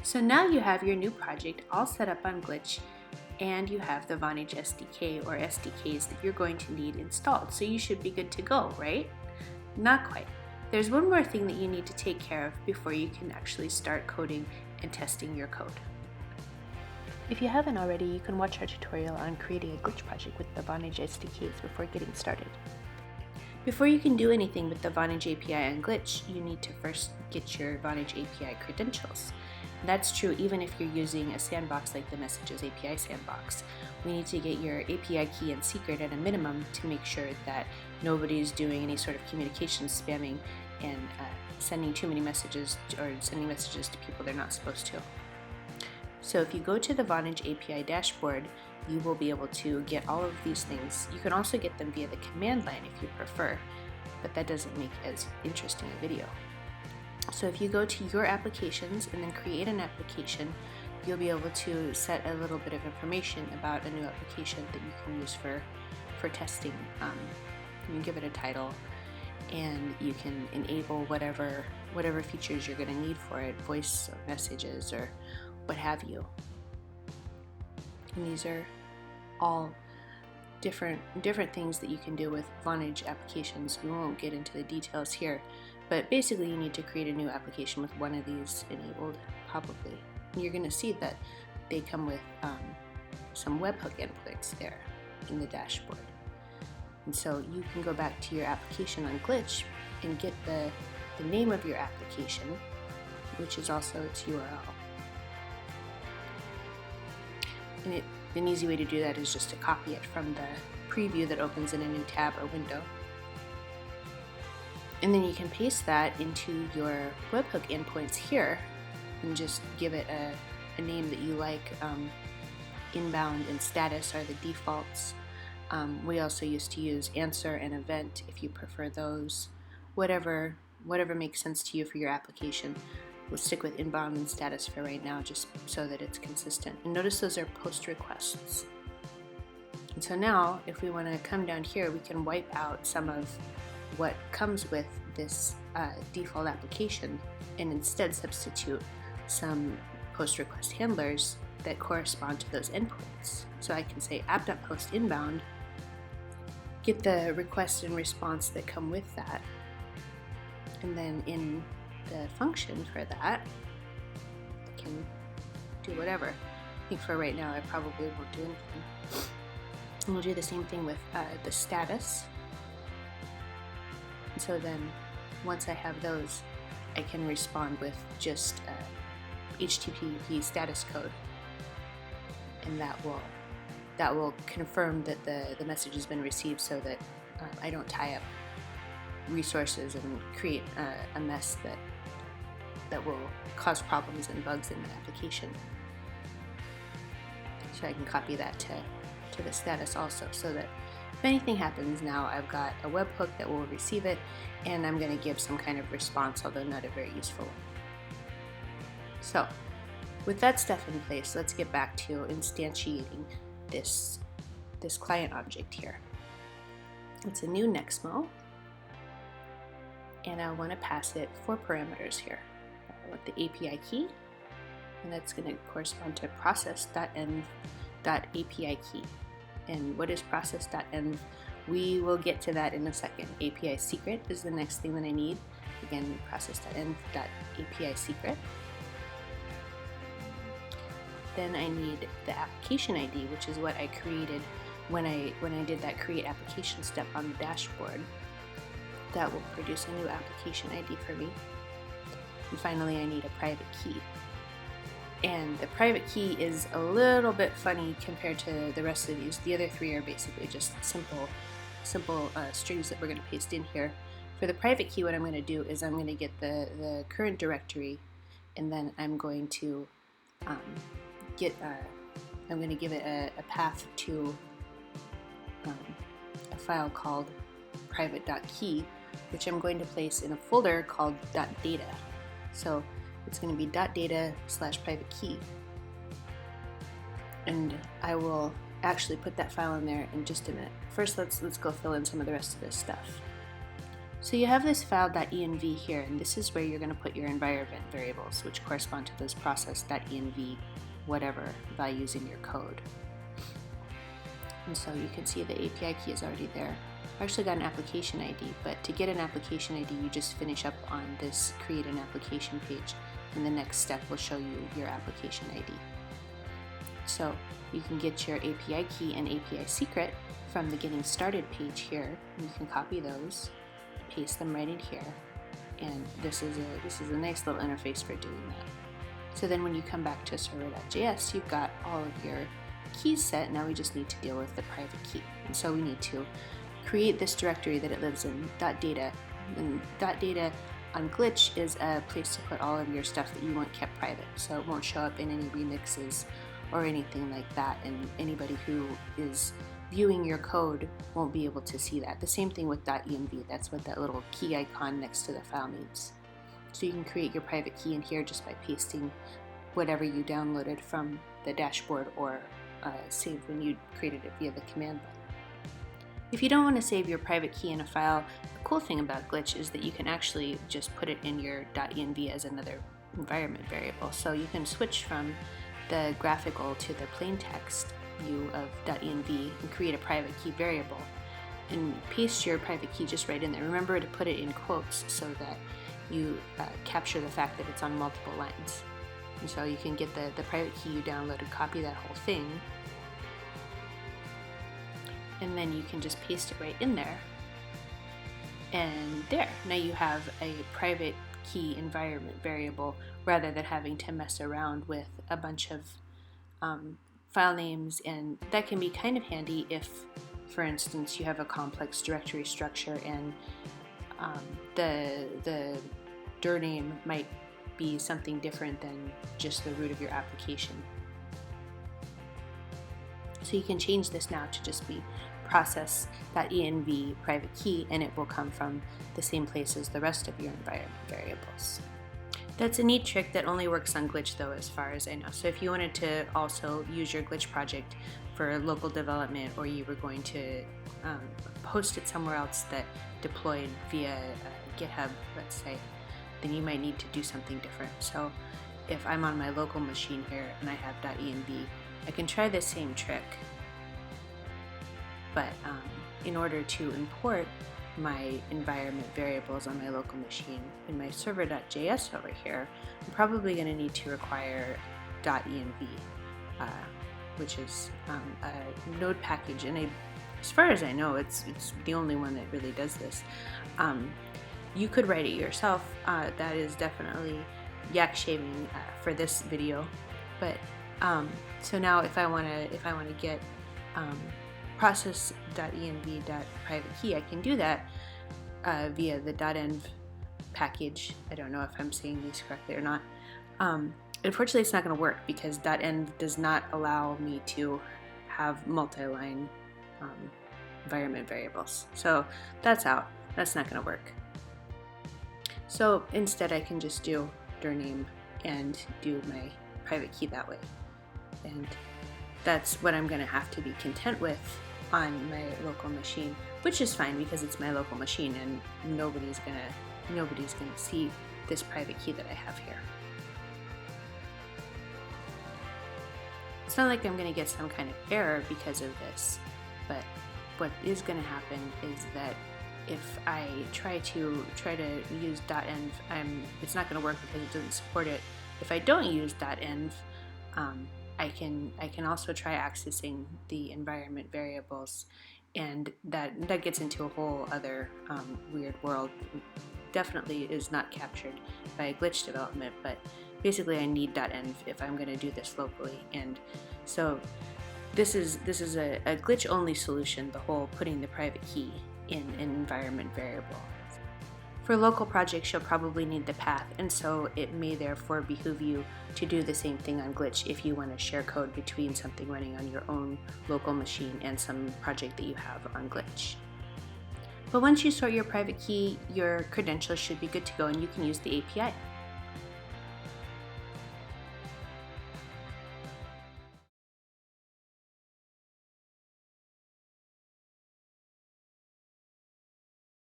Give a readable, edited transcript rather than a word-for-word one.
So now you have your new project all set up on Glitch, and you have the Vonage SDK or SDKs that you're going to need installed. So you should be good to go, right? Not quite. There's one more thing that you need to take care of before you can actually start coding and testing your code. If you haven't already, you can watch our tutorial on creating a Glitch project with the Vonage SDKs before getting started. Before you can do anything with the Vonage API on Glitch, you need to first get your Vonage API credentials. That's true even if you're using a sandbox like the Messages API sandbox. We need to get your API key and secret at a minimum to make sure that nobody's doing any sort of communication spamming and sending too many messages or sending messages to people they're not supposed to. So if you go to the Vonage API dashboard, you will be able to get all of these things. You can also get them via the command line if you prefer, but that doesn't make as interesting a video. So if you go to your applications and then create an application, you'll be able to set a little bit of information about a new application that you can use for testing. You can give it a title, and you can enable whatever features you're going to need for it, voice or messages or what have you. And these are all different things that you can do with Vonage applications. We won't get into the details here, but basically you need to create a new application with one of these enabled, probably. And you're going to see that they come with some webhook endpoints there in the dashboard. And so you can go back to your application on Glitch and get the name of your application, which is also its URL. And an easy way to do that is just to copy it from the preview that opens in a new tab or window. And then you can paste that into your webhook endpoints here and just give it a name that you like. Inbound and status are the defaults. We also used to use answer and event if you prefer those. Whatever makes sense to you for your application. We'll stick with inbound and status for right now just so that it's consistent. And notice those are post requests. And so now if we want to come down here, we can wipe out some of what comes with this default application and instead substitute some post request handlers that correspond to those endpoints. So I can say app.post inbound, get the request and response that come with that, and then in the function for that, I can do whatever. I think for right now I probably won't do anything. And we'll do the same thing with the status. And so then once I have those, I can respond with just HTTP status code, and that will confirm that the message has been received, so that I don't tie up resources and create a mess that will cause problems and bugs in the application. So I can copy that to the status also, so that if anything happens now, I've got a webhook that will receive it, and I'm going to give some kind of response, although not a very useful one. So with that stuff in place, let's get back to instantiating this client object here. It's a new Nexmo, and I want to pass it 4 parameters here. I want the API key, and that's going to correspond to process.env.api key. And what is process.env? We will get to that in a second. API secret is the next thing that I need. Again, process.env.api secret. Then I need the application ID, which is what I created when I did that create application step on the dashboard. That will produce a new application ID for me. And finally, I need a private key. And the private key is a little bit funny compared to the rest of these. The other 3 are basically just simple strings that we're going to paste in here. For the private key, what I'm going to do is I'm going to get the current directory, and then I'm going to give it a path to a file called private.key, which I'm going to place in a folder called .data. So it's going to be .data/private key, and I will actually put that file in there in just a minute. First, let's go fill in some of the rest of this stuff. So you have this file.env here, and this is where you're going to put your environment variables, which correspond to those process.env whatever values in your code. And so you can see the API key is already there. I actually got an application ID, but to get an application ID, you just finish up on this create an application page, and the next step will show you your application ID. So you can get your API key and API secret from the getting started page here. You can copy those, paste them right in here, and this is a nice little interface for doing that. So then when you come back to server.js, you've got all of your keys set. Now we just need to deal with the private key, and so we need to create this directory that it lives in, .data, and .data on Glitch is a place to put all of your stuff that you want kept private, so it won't show up in any remixes or anything like that, and anybody who is viewing your code won't be able to see that. The same thing with .env, that's what that little key icon next to the file means. So you can create your private key in here just by pasting whatever you downloaded from the dashboard or saved when you created it via the command line. If you don't want to save your private key in a file, the cool thing about Glitch is that you can actually just put it in your .env as another environment variable. So you can switch from the graphical to the plain text view of .env and create a private key variable and paste your private key just right in there. Remember to put it in quotes so that you capture the fact that it's on multiple lines. And so you can get the private key you downloaded, copy that whole thing, and then you can just paste it right in there. And there, now you have a private key environment variable rather than having to mess around with a bunch of file names, and that can be kind of handy if, for instance, you have a complex directory structure and the dir name might be something different than just the root of your application. So you can change this now to just be process.env private key, and it will come from the same place as the rest of your environment variables. That's a neat trick that only works on Glitch though, as far as I know. So if you wanted to also use your Glitch project for local development, or you were going to post it somewhere else that deployed via GitHub, let's say, then you might need to do something different. So if I'm on my local machine here and I have .env, I can try the same trick, but in order to import my environment variables on my local machine in my server.js over here, I'm probably going to need to require .env, which is a node package, and as far as I know, it's the only one that really does this. You could write it yourself. That is definitely yak shaving for this video, but so now if I want to get process.env.private key, I can do that via the .env package. I don't know if I'm saying these correctly or not. Unfortunately, it's not going to work because .env does not allow me to have multi-line environment variables. So that's out. That's not going to work. So instead, I can just do dir name and do my private key that way. And that's what I'm going to have to be content with on my local machine, which is fine because it's my local machine and nobody's gonna see this private key that I have here. It's not like I'm going to get some kind of error because of this, but what is going to happen is that if I try to use .env, it's not going to work because it doesn't support it. If I don't use .env, I can also try accessing the environment variables, and that gets into a whole other weird world. Definitely is not captured by Glitch development, but basically I need .env if I'm going to do this locally, and so this is a Glitch only solution, the whole putting the private key in an environment variable. For local projects, you'll probably need the path, and so it may therefore behoove you to do the same thing on Glitch if you want to share code between something running on your own local machine and some project that you have on Glitch. But once you sort your private key, your credentials should be good to go and you can use the API.